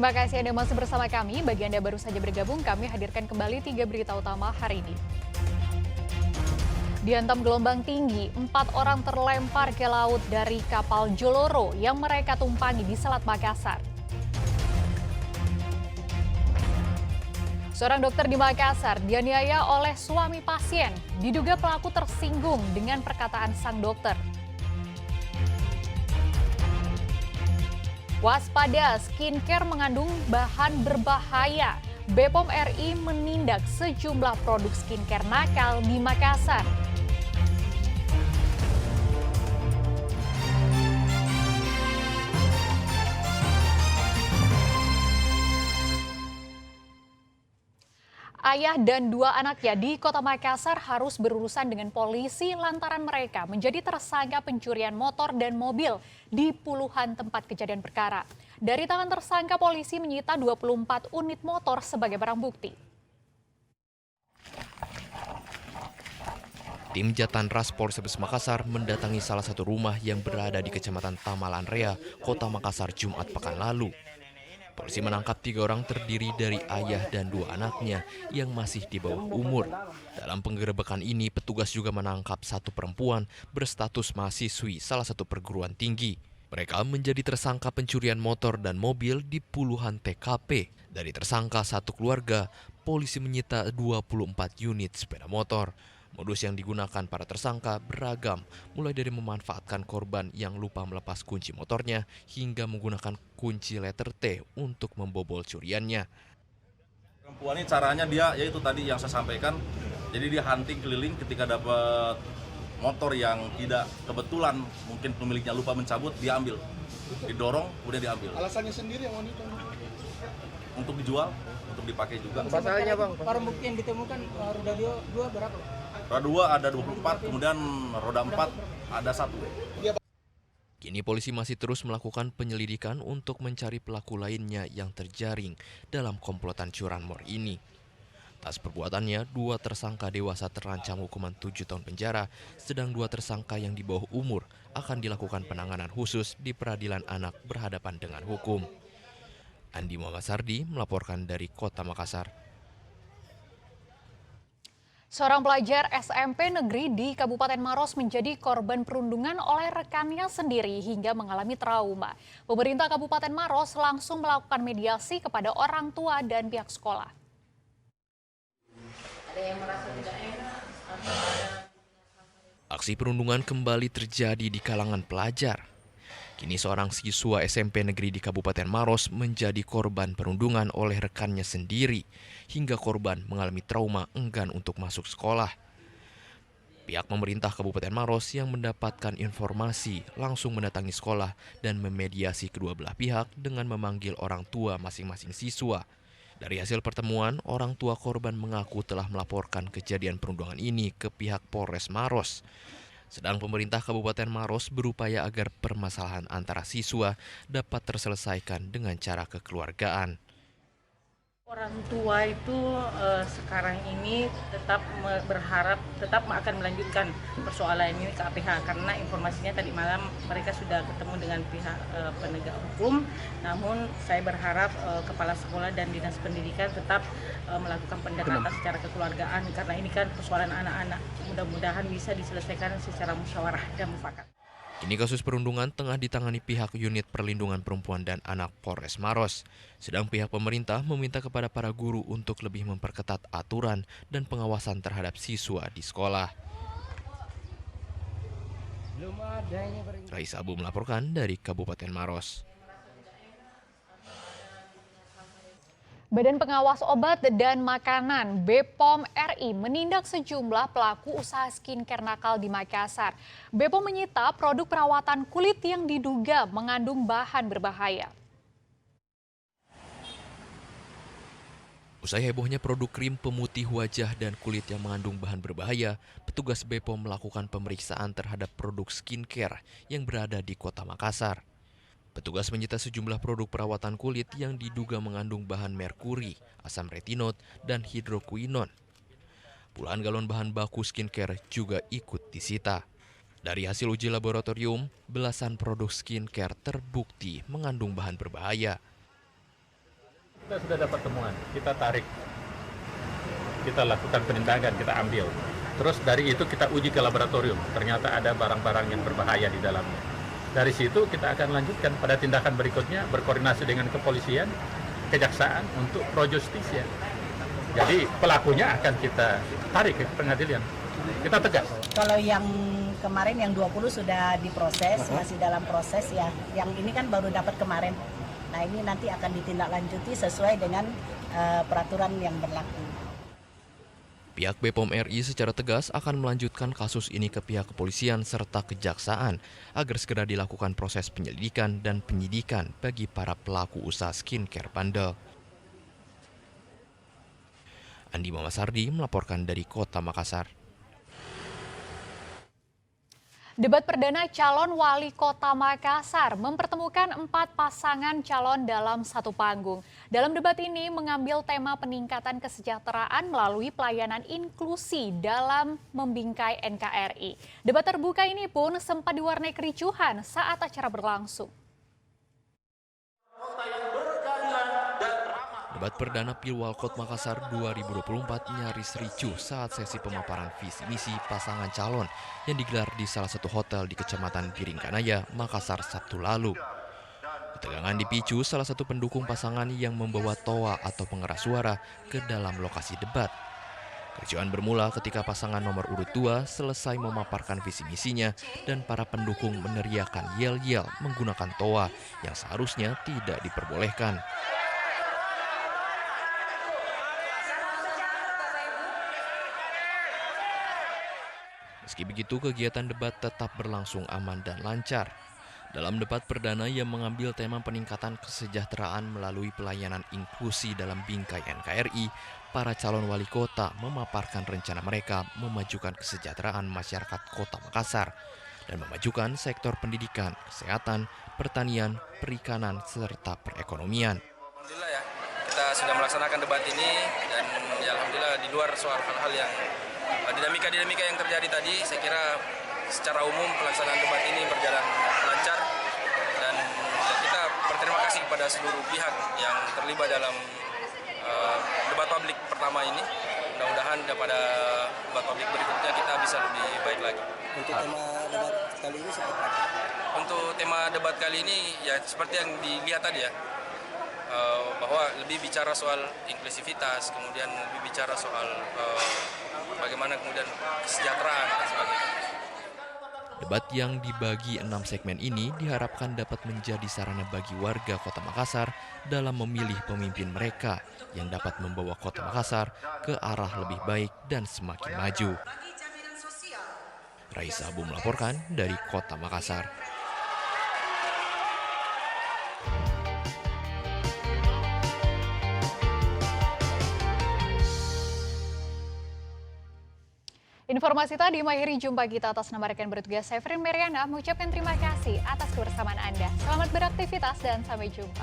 Terima kasih Anda masih bersama kami. Bagi Anda baru saja bergabung, kami hadirkan kembali 3 berita utama hari ini. Dihantam gelombang tinggi, 4 orang terlempar ke laut dari kapal Joloro yang mereka tumpangi di Selat Makassar. Seorang dokter di Makassar dianiaya oleh suami pasien. Diduga pelaku tersinggung dengan perkataan sang dokter. Waspada, skincare mengandung bahan berbahaya. BPOM RI menindak sejumlah produk skincare nakal di Makassar. Ayah dan 2 anaknya di Kota Makassar harus berurusan dengan polisi lantaran mereka menjadi tersangka pencurian motor dan mobil di puluhan tempat kejadian perkara. Dari tangan tersangka, polisi menyita 24 unit motor sebagai barang bukti. Tim Jatanras Polrestabes Makassar mendatangi salah satu rumah yang berada di Kecamatan Tamalan Rea, Kota Makassar, Jumat pekan lalu. Polisi menangkap 3 orang terdiri dari ayah dan 2 anaknya yang masih di bawah umur. Dalam penggerebekan ini, petugas juga menangkap 1 perempuan berstatus mahasiswi salah satu perguruan tinggi. Mereka menjadi tersangka pencurian motor dan mobil di puluhan TKP. Dari tersangka 1 keluarga, polisi menyita 24 unit sepeda motor. Modus yang digunakan para tersangka beragam, mulai dari memanfaatkan korban yang lupa melepas kunci motornya hingga menggunakan kunci letter T untuk membobol curiannya. Perempuan ini caranya dia yaitu tadi yang saya sampaikan, jadi dia hunting keliling ketika dapat motor yang tidak kebetulan mungkin pemiliknya lupa mencabut, dia ambil, didorong, kemudian diambil. Alasannya sendiri yang wanita? Untuk dijual, untuk dipakai juga. Pasalnya bang, barang bukti yang ditemukan roda 2 berapa? Roda 2 ada 24, kemudian roda 4 ada 1. Kini polisi masih terus melakukan penyelidikan untuk mencari pelaku lainnya yang terjaring dalam komplotan curanmor ini. Atas perbuatannya, 2 tersangka dewasa terancam hukuman 7 tahun penjara, sedang 2 tersangka yang di bawah umur akan dilakukan penanganan khusus di Peradilan Anak berhadapan dengan hukum. Andi Muhammad Sardi melaporkan dari Kota Makassar. Seorang pelajar SMP negeri di Kabupaten Maros menjadi korban perundungan oleh rekannya sendiri hingga mengalami trauma. Pemerintah Kabupaten Maros langsung melakukan mediasi kepada orang tua dan pihak sekolah. Aksi perundungan kembali terjadi di kalangan pelajar. Kini seorang siswa SMP negeri di Kabupaten Maros menjadi korban perundungan oleh rekannya sendiri, hingga korban mengalami trauma enggan untuk masuk sekolah. Pihak pemerintah Kabupaten Maros yang mendapatkan informasi langsung mendatangi sekolah dan memediasi kedua belah pihak dengan memanggil orang tua masing-masing siswa. Dari hasil pertemuan, orang tua korban mengaku telah melaporkan kejadian perundungan ini ke pihak Polres Maros. Sedang pemerintah Kabupaten Maros berupaya agar permasalahan antara siswa dapat terselesaikan dengan cara kekeluargaan. Orang tua itu sekarang ini tetap berharap tetap akan melanjutkan persoalan ini ke APH karena informasinya tadi malam mereka sudah ketemu dengan pihak penegak hukum. Namun saya berharap kepala sekolah dan dinas pendidikan tetap melakukan pendekatan secara kekeluargaan karena ini kan persoalan anak-anak. Mudah-mudahan bisa diselesaikan secara musyawarah dan mufakat. Kini kasus perundungan tengah ditangani pihak Unit Perlindungan Perempuan dan Anak Polres Maros. Sedang pihak pemerintah meminta kepada para guru untuk lebih memperketat aturan dan pengawasan terhadap siswa di sekolah. Raisa Abu melaporkan dari Kabupaten Maros. Badan Pengawas Obat dan Makanan BPOM RI menindak sejumlah pelaku usaha skincare nakal di Makassar. BPOM menyita produk perawatan kulit yang diduga mengandung bahan berbahaya. Usai hebohnya produk krim pemutih wajah dan kulit yang mengandung bahan berbahaya, petugas BPOM melakukan pemeriksaan terhadap produk skincare yang berada di Kota Makassar. Petugas menyita sejumlah produk perawatan kulit yang diduga mengandung bahan merkuri, asam retinol, dan hidrokuinon. Puluhan galon bahan baku skincare juga ikut disita. Dari hasil uji laboratorium, belasan produk skincare terbukti mengandung bahan berbahaya. Kita sudah dapat temuan, kita tarik, kita lakukan penindakan, kita ambil. Terus dari itu kita uji ke laboratorium, ternyata ada barang-barang yang berbahaya di dalamnya. Dari situ kita akan lanjutkan pada tindakan berikutnya, berkoordinasi dengan kepolisian, kejaksaan untuk pro justisia. Jadi pelakunya akan kita tarik ke pengadilan, kita tegas. Kalau yang kemarin yang 20 sudah diproses, masih dalam proses ya. Yang ini kan baru dapat kemarin. Nah ini nanti akan ditindaklanjuti sesuai dengan peraturan yang berlaku. Pihak BPOM RI secara tegas akan melanjutkan kasus ini ke pihak kepolisian serta kejaksaan agar segera dilakukan proses penyelidikan dan penyidikan bagi para pelaku usaha skincare bandel. Andi Mamasardi melaporkan dari Kota Makassar. Debat perdana calon wali kota Makassar mempertemukan 4 pasangan calon dalam satu panggung. Dalam debat ini mengambil tema peningkatan kesejahteraan melalui pelayanan inklusi dalam membingkai NKRI. Debat terbuka ini pun sempat diwarnai kericuhan saat acara berlangsung. Debat perdana Pilwalkot Makassar 2024 nyaris ricuh saat sesi pemaparan visi misi pasangan calon yang digelar di salah satu hotel di Kecamatan Biringkanaya, Makassar Sabtu lalu. Ketegangan dipicu salah satu pendukung pasangan yang membawa toa atau pengeras suara ke dalam lokasi debat. Kericuhan bermula ketika pasangan nomor urut 2 selesai memaparkan visi misinya dan para pendukung meneriakan yel-yel menggunakan toa yang seharusnya tidak diperbolehkan. Meski begitu, kegiatan debat tetap berlangsung aman dan lancar. Dalam debat perdana yang mengambil tema peningkatan kesejahteraan melalui pelayanan inklusi dalam bingkai NKRI, para calon wali kota memaparkan rencana mereka memajukan kesejahteraan masyarakat Kota Makassar dan memajukan sektor pendidikan, kesehatan, pertanian, perikanan, serta perekonomian. Alhamdulillah ya, kita sudah melaksanakan debat ini dan ya alhamdulillah di luar soal hal-hal yang dinamika yang terjadi tadi, saya kira secara umum pelaksanaan debat ini berjalan lancar dan kita berterima kasih kepada seluruh pihak yang terlibat dalam debat publik pertama ini. Mudah-mudahan pada debat publik berikutnya kita bisa lebih baik lagi. Untuk tema debat kali ini seperti apa? Untuk tema debat kali ini ya seperti yang dilihat tadi ya, bahwa lebih bicara soal inklusivitas, kemudian lebih bicara soal bagaimana kemudian kesejahteraan dan sebagainya. Debat yang dibagi 6 segmen ini diharapkan dapat menjadi sarana bagi warga Kota Makassar dalam memilih pemimpin mereka yang dapat membawa Kota Makassar ke arah lebih baik dan semakin maju. Raisa Abu melaporkan dari Kota Makassar. Informasi tadi mengakhiri jumpa kita. Atas nama rekan bertugas saya Frin Meriana mengucapkan terima kasih atas kebersamaan Anda. Selamat beraktivitas dan sampai jumpa.